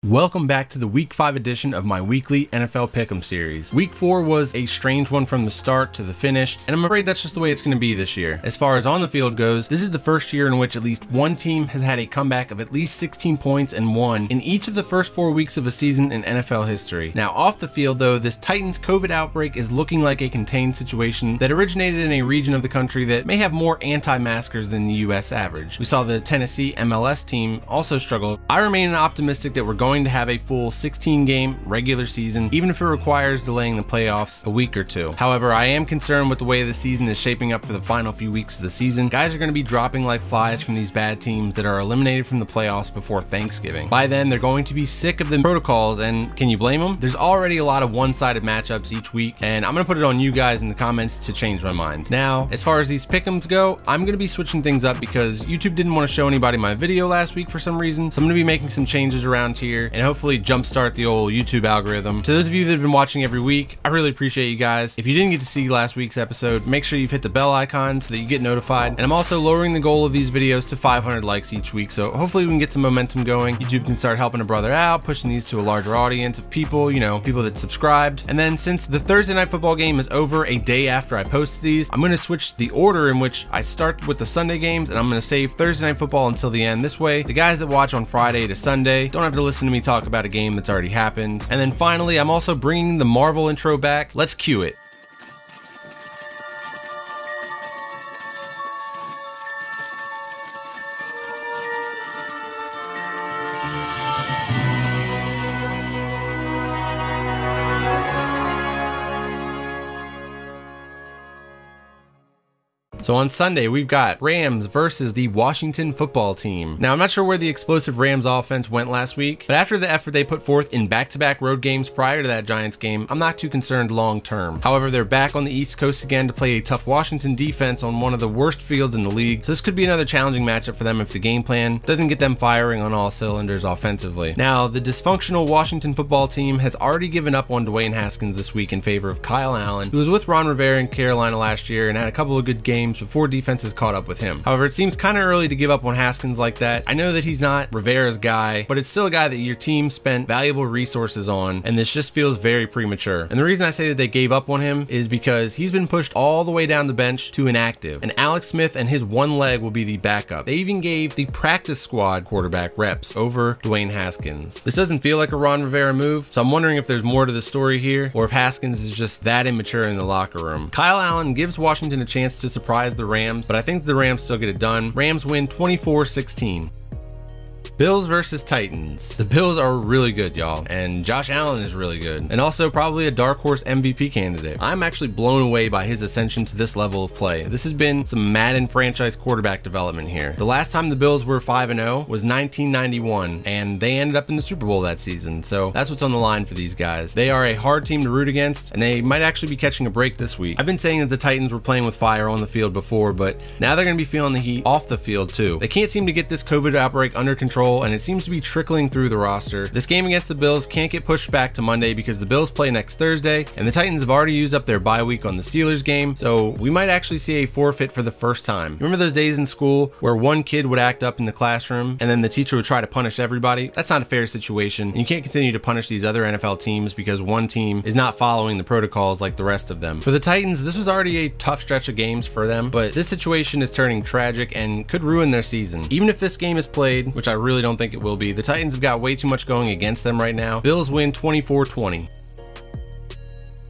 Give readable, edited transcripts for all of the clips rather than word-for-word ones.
Welcome back to the Week 5 edition of my weekly NFL Pick'em series. Week 4 was a strange one from the start to the finish, and I'm afraid that's just the way it's going to be this year. As far as on the field goes, this is the first year in which at least one team has had a comeback of at least 16 points and won in each of the first 4 weeks of a season in NFL history. Now off the field though, this Titans COVID outbreak is looking like a contained situation that originated in a region of the country that may have more anti-maskers than the US average. We saw the Tennessee MLS team also struggle. I remain optimistic that we're going to have a full 16-game regular season, even if it requires delaying the playoffs a week or two. However, I am concerned with the way the season is shaping up for the final few weeks of the season. Guys are going to be dropping like flies from these bad teams that are eliminated from the playoffs before Thanksgiving. By then, they're going to be sick of the protocols, and can you blame them? There's already a lot of one-sided matchups each week, and I'm going to put it on you guys in the comments to change my mind. Now, as far as these pick'ems go, I'm going to be switching things up because YouTube didn't want to show anybody my video last week for some reason, so I'm going to be making some changes around here and hopefully jumpstart the old YouTube algorithm. To those of you that have been watching every week, I really appreciate you guys. If you didn't get to see last week's episode, make sure you've hit the bell icon so that you get notified. And I'm also lowering the goal of these videos to 500 likes each week, so hopefully we can get some momentum going. YouTube can start helping a brother out, pushing these to a larger audience of people, you know, people that subscribed. And then since the Thursday night football game is over a day after I post these, I'm going to switch the order in which I start with the Sunday games, and I'm going to save Thursday night football until the end. This way, the guys that watch on Friday to Sunday don't have to listen to me talk about a game that's already happened. And then finally, I'm also bringing the Marvel intro back. Let's cue it. So on Sunday, we've got Rams versus the Washington football team. Now, I'm not sure where the explosive Rams offense went last week, but after the effort they put forth in back-to-back road games prior to that Giants game, I'm not too concerned long term. However, they're back on the East Coast again to play a tough Washington defense on one of the worst fields in the league, so this could be another challenging matchup for them if the game plan doesn't get them firing on all cylinders offensively. Now, the dysfunctional Washington football team has already given up on Dwayne Haskins this week in favor of Kyle Allen, who was with Ron Rivera in Carolina last year and had a couple of good games before defenses caught up with him. However, it seems kind of early to give up on Haskins like that. I know that he's not Rivera's guy, but it's still a guy that your team spent valuable resources on, and this just feels very premature. And the reason I say that they gave up on him is because he's been pushed all the way down the bench to inactive, and Alex Smith and his one leg will be the backup. They even gave the practice squad quarterback reps over Dwayne Haskins. This doesn't feel like a Ron Rivera move, so I'm wondering if there's more to the story here, or if Haskins is just that immature in the locker room. Kyle Allen gives Washington a chance to surprise the Rams, but I think the Rams still get it done. Rams win 24-16. Bills versus Titans. The Bills are really good, y'all, and Josh Allen is really good, and also probably a dark horse MVP candidate. I'm actually blown away by his ascension to this level of play. This has been some Madden franchise quarterback development here. The last time the Bills were 5-0 was 1991, and they ended up in the Super Bowl that season, so that's what's on the line for these guys. They are a hard team to root against, and they might actually be catching a break this week. I've been saying that the Titans were playing with fire on the field before, but now they're going to be feeling the heat off the field too. They can't seem to get this COVID outbreak under control, and it seems to be trickling through the roster. This game against the Bills can't get pushed back to Monday because the Bills play next Thursday, and the Titans have already used up their bye week on the Steelers game, so we might actually see a forfeit for the first time. Remember those days in school where one kid would act up in the classroom and then the teacher would try to punish everybody? That's not a fair situation, and you can't continue to punish these other NFL teams because one team is not following the protocols like the rest of them. For the Titans, this was already a tough stretch of games for them, but this situation is turning tragic and could ruin their season. Even if this game is played, which I really don't think it will be, the Titans have got way too much going against them right now. Bills win 24-20.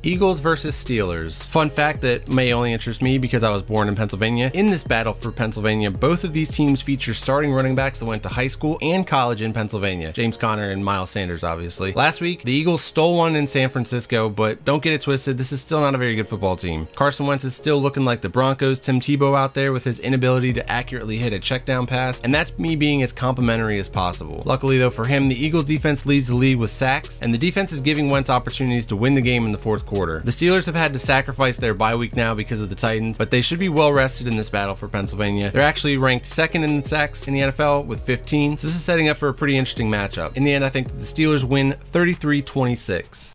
Eagles versus Steelers. Fun fact that may only interest me because I was born in Pennsylvania. In this battle for Pennsylvania, both of these teams feature starting running backs that went to high school and college in Pennsylvania. James Conner and Miles Sanders, obviously. Last week, the Eagles stole one in San Francisco, but don't get it twisted, this is still not a very good football team. Carson Wentz is still looking like the Broncos. Tim Tebow out there with his inability to accurately hit a check down pass, and that's me being as complimentary as possible. Luckily though for him, the Eagles defense leads the league with sacks, and the defense is giving Wentz opportunities to win the game in the fourth quarter. The Steelers have had to sacrifice their bye week now because of the Titans, but they should be well rested in this battle for Pennsylvania. They're actually ranked second in sacks in the NFL with 15, so this is setting up for a pretty interesting matchup. In the end, I think that the Steelers win 33-26.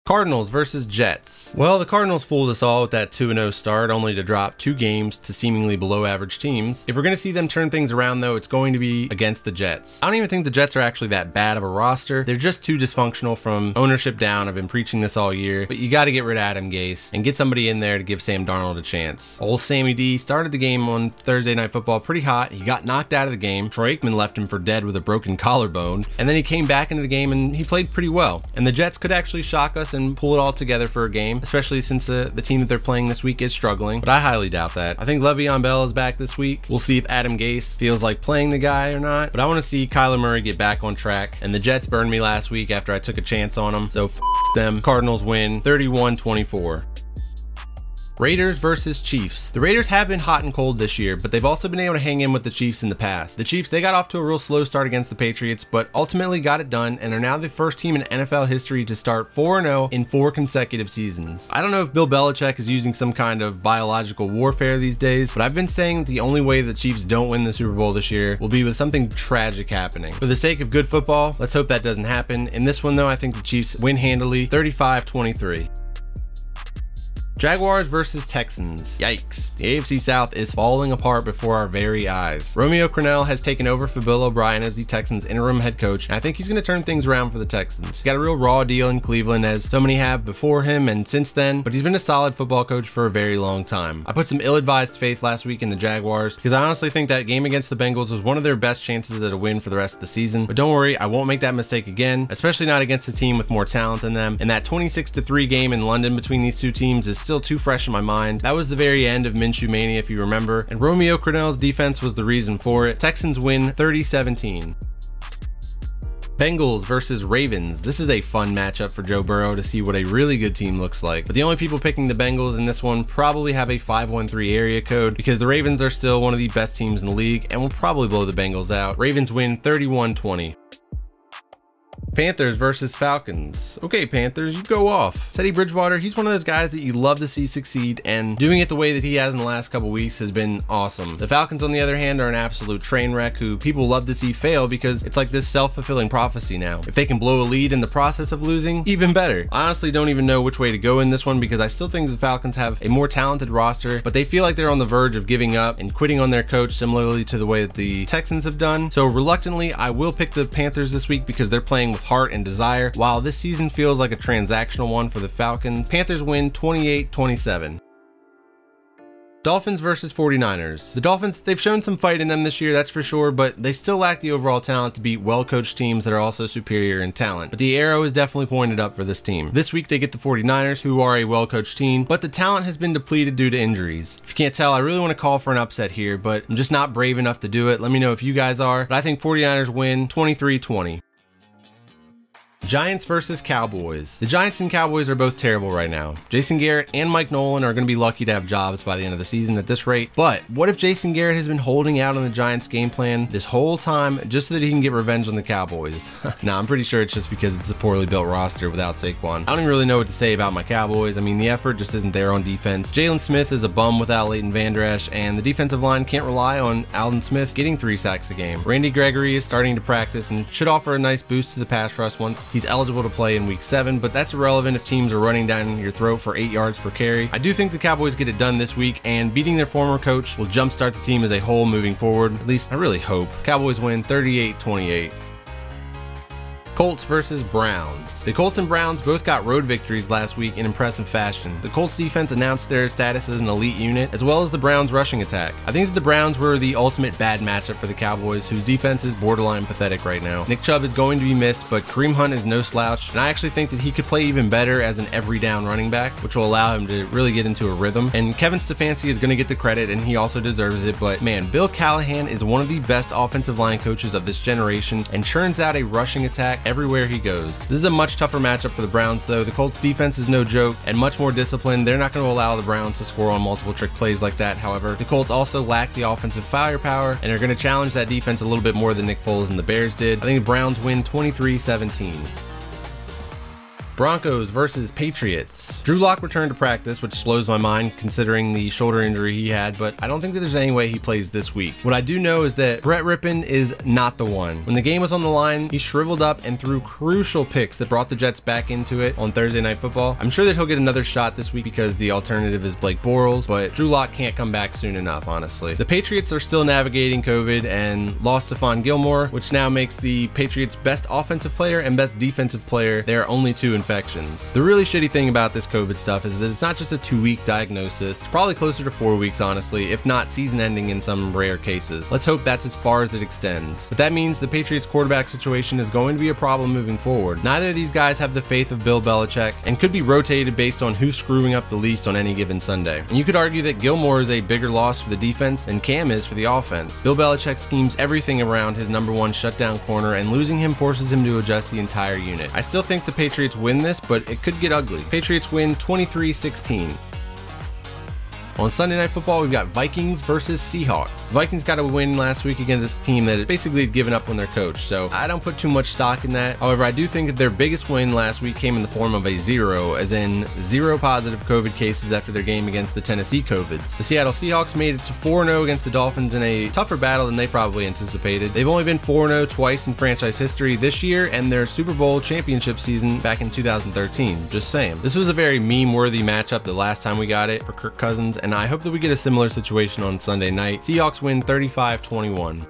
Cardinals versus Jets. Well, the Cardinals fooled us all with that 2-0 start, only to drop 2 games to seemingly below average teams. If we're going to see them turn things around though, it's going to be against the Jets. I don't even think the Jets are actually that bad of a roster. They're just too dysfunctional from ownership down. I've been preaching this all year, but you got to get rid of Adam Gase and get somebody in there to give Sam Darnold a chance. Old Sammy D started the game on Thursday Night Football pretty hot. He got knocked out of the game. Troy Aikman left him for dead with a broken collarbone, and then he came back into the game and he played pretty well. And the Jets could actually shock us and pull it all together for a game, especially since the team that they're playing this week is struggling, but I highly doubt that. I think Le'Veon Bell is back this week. We'll see if Adam Gase feels like playing the guy or not, but I want to see Kyler Murray get back on track, and the Jets burned me last week after I took a chance on them, so f them. Cardinals win 31-24. Raiders versus Chiefs. The Raiders have been hot and cold this year, but they've also been able to hang in with the Chiefs in the past. The Chiefs, they got off to a real slow start against the Patriots, but ultimately got it done and are now the first team in NFL history to start 4-0 in 4 consecutive seasons. I don't know if Bill Belichick is using some kind of biological warfare these days, but I've been saying that the only way the Chiefs don't win the Super Bowl this year will be with something tragic happening. For the sake of good football, let's hope that doesn't happen. In this one though, I think the Chiefs win handily, 35-23. Jaguars versus Texans. Yikes. The AFC South is falling apart before our very eyes. Romeo Crennel has taken over for Bill O'Brien as the Texans interim head coach, and I think he's going to turn things around for the Texans. He got a real raw deal in Cleveland, as so many have before him and since then, but he's been a solid football coach for a very long time. I put some ill-advised faith last week in the Jaguars because I honestly think that game against the Bengals was one of their best chances at a win for the rest of the season, but don't worry, I won't make that mistake again, especially not against a team with more talent than them, and that 26-3 game in London between these two teams is still too fresh in my mind. That was the very end of Minshew Mania, if you remember, and Romeo Crennel's defense was the reason for it. Texans win 30-17. Bengals versus Ravens. This is a fun matchup for Joe Burrow to see what a really good team looks like. But the only people picking the Bengals in this one probably have a 513 area code because the Ravens are still one of the best teams in the league and will probably blow the Bengals out. Ravens win 31-20. Panthers versus Falcons. Okay, Panthers, you go off. Teddy Bridgewater, he's one of those guys that you love to see succeed, and doing it the way that he has in the last couple weeks has been awesome. The Falcons, on the other hand, are an absolute train wreck who people love to see fail because it's like this self-fulfilling prophecy now. If they can blow a lead in the process of losing, even better. I honestly don't even know which way to go in this one because I still think the Falcons have a more talented roster, but they feel like they're on the verge of giving up and quitting on their coach, similarly to the way that the Texans have done. So reluctantly, I will pick the Panthers this week because they're playing with heart and desire. While this season feels like a transactional one for the Falcons, Panthers win 28-27. Dolphins versus 49ers. The Dolphins, they've shown some fight in them this year, that's for sure, but they still lack the overall talent to beat well-coached teams that are also superior in talent. But the arrow is definitely pointed up for this team. This week they get the 49ers, who are a well-coached team, but the talent has been depleted due to injuries. If you can't tell, I really want to call for an upset here, but I'm just not brave enough to do it. Let me know if you guys are, but I think 49ers win 23-20. Giants versus Cowboys. The Giants and Cowboys are both terrible right now. Jason Garrett and Mike Nolan are going to be lucky to have jobs by the end of the season at this rate. But what if Jason Garrett has been holding out on the Giants game plan this whole time just so that he can get revenge on the Cowboys? Nah, I'm pretty sure it's just because it's a poorly built roster without Saquon. I don't even really know what to say about my Cowboys. I mean, the effort just isn't there on defense. Jalen Smith is a bum without Leighton Vander Esch, and the defensive line can't rely on Alden Smith getting 3 sacks a game. Randy Gregory is starting to practice and should offer a nice boost to the pass rush once he's eligible to play in week 7, but that's irrelevant if teams are running down your throat for 8 yards per carry. I do think the Cowboys get it done this week, and beating their former coach will jumpstart the team as a whole moving forward. At least I really hope. Cowboys win 38-28. Colts versus Browns. The Colts and Browns both got road victories last week in impressive fashion. The Colts defense announced their status as an elite unit, as well as the Browns rushing attack. I think that the Browns were the ultimate bad matchup for the Cowboys, whose defense is borderline pathetic right now. Nick Chubb is going to be missed, but Kareem Hunt is no slouch, and I actually think that he could play even better as an every down running back, which will allow him to really get into a rhythm. And Kevin Stefanski is going to get the credit, and he also deserves it, but man, Bill Callahan is one of the best offensive line coaches of this generation and churns out a rushing attack everywhere he goes. This is a much tougher matchup for the Browns though. The Colts defense is no joke and much more disciplined. They're not going to allow the Browns to score on multiple trick plays like that. However, the Colts also lack the offensive firepower and are going to challenge that defense a little bit more than Nick Foles and the Bears did. I think the Browns win 23-17. Broncos versus Patriots. Drew Lock returned to practice, which blows my mind considering the shoulder injury he had, but I don't think that there's any way he plays this week. What I do know is that Brett Rippon is not the one. When the game was on the line, he shriveled up and threw crucial picks that brought the Jets back into it on Thursday Night Football. I'm sure that he'll get another shot this week because the alternative is Blake Bortles, but Drew Lock can't come back soon enough, honestly. The Patriots are still navigating COVID and lost Stephon Gilmore, which now makes the Patriots' best offensive player and best defensive player their only 2 infections. The really shitty thing about this COVID stuff is that it's not just a 2-week diagnosis. It's probably closer to 4 weeks, honestly, if not season ending in some rare cases. Let's hope that's as far as it extends. But that means the Patriots quarterback situation is going to be a problem moving forward. Neither of these guys have the faith of Bill Belichick and could be rotated based on who's screwing up the least on any given Sunday. And you could argue that Gilmore is a bigger loss for the defense than Cam is for the offense. Bill Belichick schemes everything around his #1 shutdown corner, and losing him forces him to adjust the entire unit. I still think the Patriots win this, but it could get ugly. Patriots win 23-16. On Sunday Night Football, we've got Vikings versus Seahawks. The Vikings got a win last week against this team that basically had given up on their coach, so I don't put too much stock in that. However, I do think that their biggest win last week came in the form of a 0, as in 0 positive COVID cases after their game against the Tennessee COVIDs. The Seattle Seahawks made it to 4-0 against the Dolphins in a tougher battle than they probably anticipated. They've only been 4-0 twice in franchise history this year and their Super Bowl championship season back in 2013. Just saying. This was a very meme-worthy matchup the last time we got it for Kirk Cousins, and I hope that we get a similar situation on Sunday night. Seahawks win 35-21.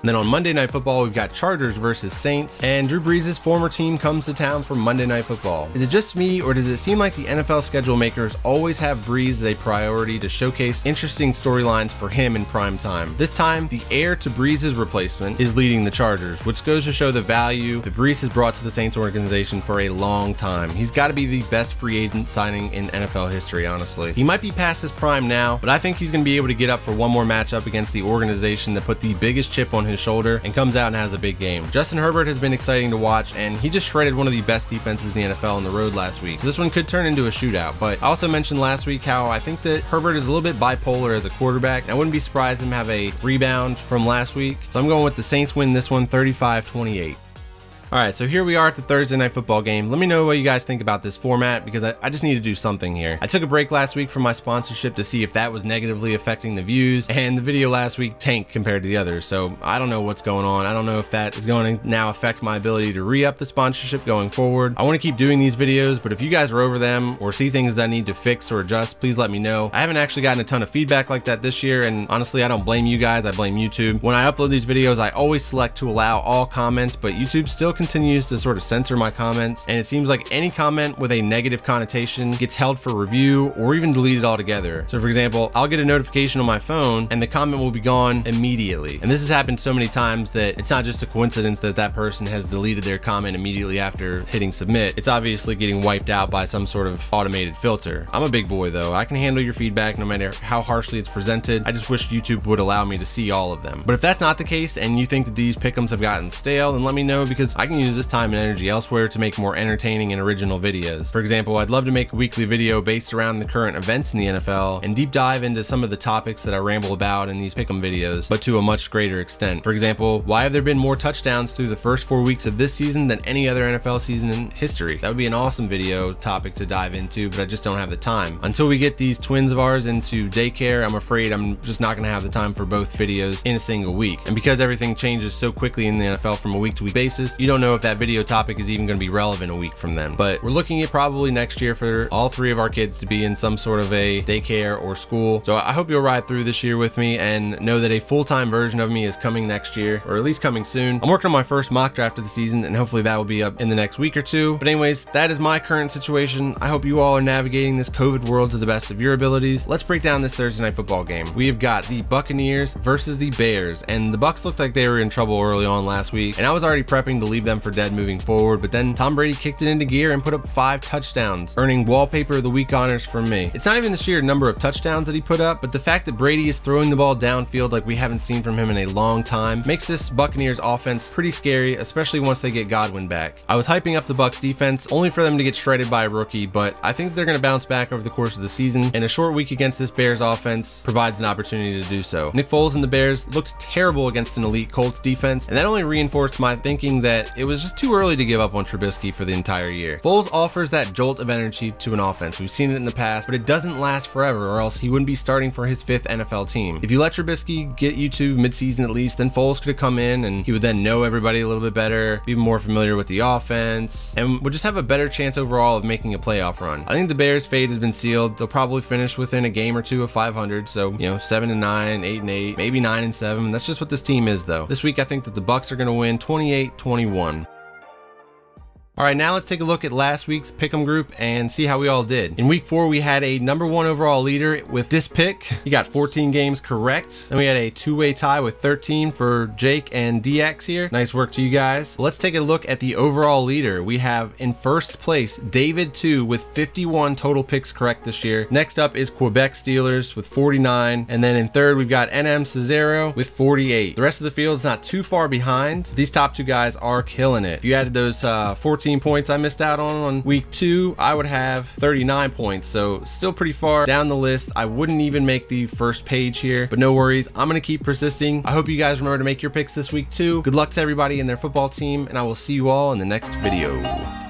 And then on Monday Night Football, we've got Chargers versus Saints, and Drew Brees' former team comes to town for Monday Night Football. Is it just me, or does it seem like the NFL schedule makers always have Brees as a priority to showcase interesting storylines for him in prime time? This time, the heir to Brees' replacement is leading the Chargers, which goes to show the value that Brees has brought to the Saints organization for a long time. He's got to be the best free agent signing in NFL history, honestly. He might be past his prime now, but I think he's going to be able to get up for one more matchup against the organization that put the biggest chip on his shoulder and comes out and has a big game. Justin Herbert has been exciting to watch, and he just shredded one of the best defenses in the NFL on the road last week. So this one could turn into a shootout, but I also mentioned last week how I think that Herbert is a little bit bipolar as a quarterback, and I wouldn't be surprised him have a rebound from last week. So I'm going with the Saints win this one 35-28. Alright, so here we are at the Thursday Night Football game. Let me know what you guys think about this format, because I just need to do something here. I took a break last week from my sponsorship to see if that was negatively affecting the views, and the video last week tanked compared to the others, so I don't know what's going on. I don't know if that is going to now affect my ability to re-up the sponsorship going forward. I want to keep doing these videos, but if you guys are over them or see things that I need to fix or adjust, please let me know. I haven't actually gotten a ton of feedback like that this year, and honestly, I don't blame you guys, I blame YouTube. When I upload these videos, I always select to allow all comments, but YouTube still continues to sort of censor my comments, and it seems like any comment with a negative connotation gets held for review or even deleted altogether. So for example, I'll get a notification on my phone and the comment will be gone immediately. And this has happened so many times that it's not just a coincidence that that person has deleted their comment immediately after hitting submit. It's obviously getting wiped out by some sort of automated filter. I'm a big boy though. I can handle your feedback no matter how harshly it's presented. I just wish YouTube would allow me to see all of them. But if that's not the case and you think that these pick'ems have gotten stale, then let me know, because I can use this time and energy elsewhere to make more entertaining and original videos. For example, I'd love to make a weekly video based around the current events in the NFL and deep dive into some of the topics that I ramble about in these pick'em videos, but to a much greater extent. For example, why have there been more touchdowns through the first 4 weeks of this season than any other NFL season in history? That would be an awesome video topic to dive into, but I just don't have the time. Until we get these twins of ours into daycare, I'm afraid I'm just not going to have the time for both videos in a single week. And because everything changes so quickly in the NFL from a week-to-week basis, you don't know if that video topic is even going to be relevant a week from then. But we're looking at probably next year for all 3 of our kids to be in some sort of a daycare or school. So I hope you'll ride through this year with me and know that a full-time version of me is coming next year, or at least coming soon. I'm working on my first mock draft of the season, and hopefully that will be up in the next week or 2. But anyways, that is my current situation. I hope you all are navigating this COVID world to the best of your abilities. Let's break down this Thursday Night Football game. We have got the Buccaneers versus the Bears, and the Bucs looked like they were in trouble early on last week, and I was already prepping to leave them for dead moving forward, but then Tom Brady kicked it into gear and put up 5 touchdowns, earning Wallpaper of the Week honors from me. It's not even the sheer number of touchdowns that he put up, but the fact that Brady is throwing the ball downfield like we haven't seen from him in a long time makes this Buccaneers offense pretty scary, especially once they get Godwin back. I was hyping up the Bucs defense only for them to get shredded by a rookie, but I think they're going to bounce back over the course of the season, and a short week against this Bears offense provides an opportunity to do so. Nick Foles and the Bears looked terrible against an elite Colts defense, and that only reinforced my thinking that it was just too early to give up on Trubisky for the entire year. Foles offers that jolt of energy to an offense. We've seen it in the past, but it doesn't last forever, or else he wouldn't be starting for his 5th NFL team. If you let Trubisky get you to midseason at least, then Foles could have come in and he would then know everybody a little bit better, be more familiar with the offense, and would just have a better chance overall of making a playoff run. I think the Bears' fate has been sealed. They'll probably finish within a game or two of 500, so 7-9, 8-8, maybe 9-7. That's just what this team is though. This week I think that the Bucs are going to win 28-21. All right, now let's take a look at last week's pick'em group and see how we all did. In week 4, we had a #1 overall leader with this pick. He got 14 games correct. Then we had a 2-way tie with 13 for Jake and DX here. Nice work to you guys. Let's take a look at the overall leader. We have in first place, David 2 with 51 total picks correct this year. Next up is Quebec Steelers with 49. And then in third, we've got NM Cesaro with 48. The rest of the field is not too far behind. These top 2 guys are killing it. If you added those 14 points I missed out on week 2, I would have 39 points, so still pretty far down the list. I wouldn't even make the first page here, but no worries, I'm gonna keep persisting. I hope you guys remember to make your picks this week too. Good luck to everybody and their football team, and I will see you all in the next video.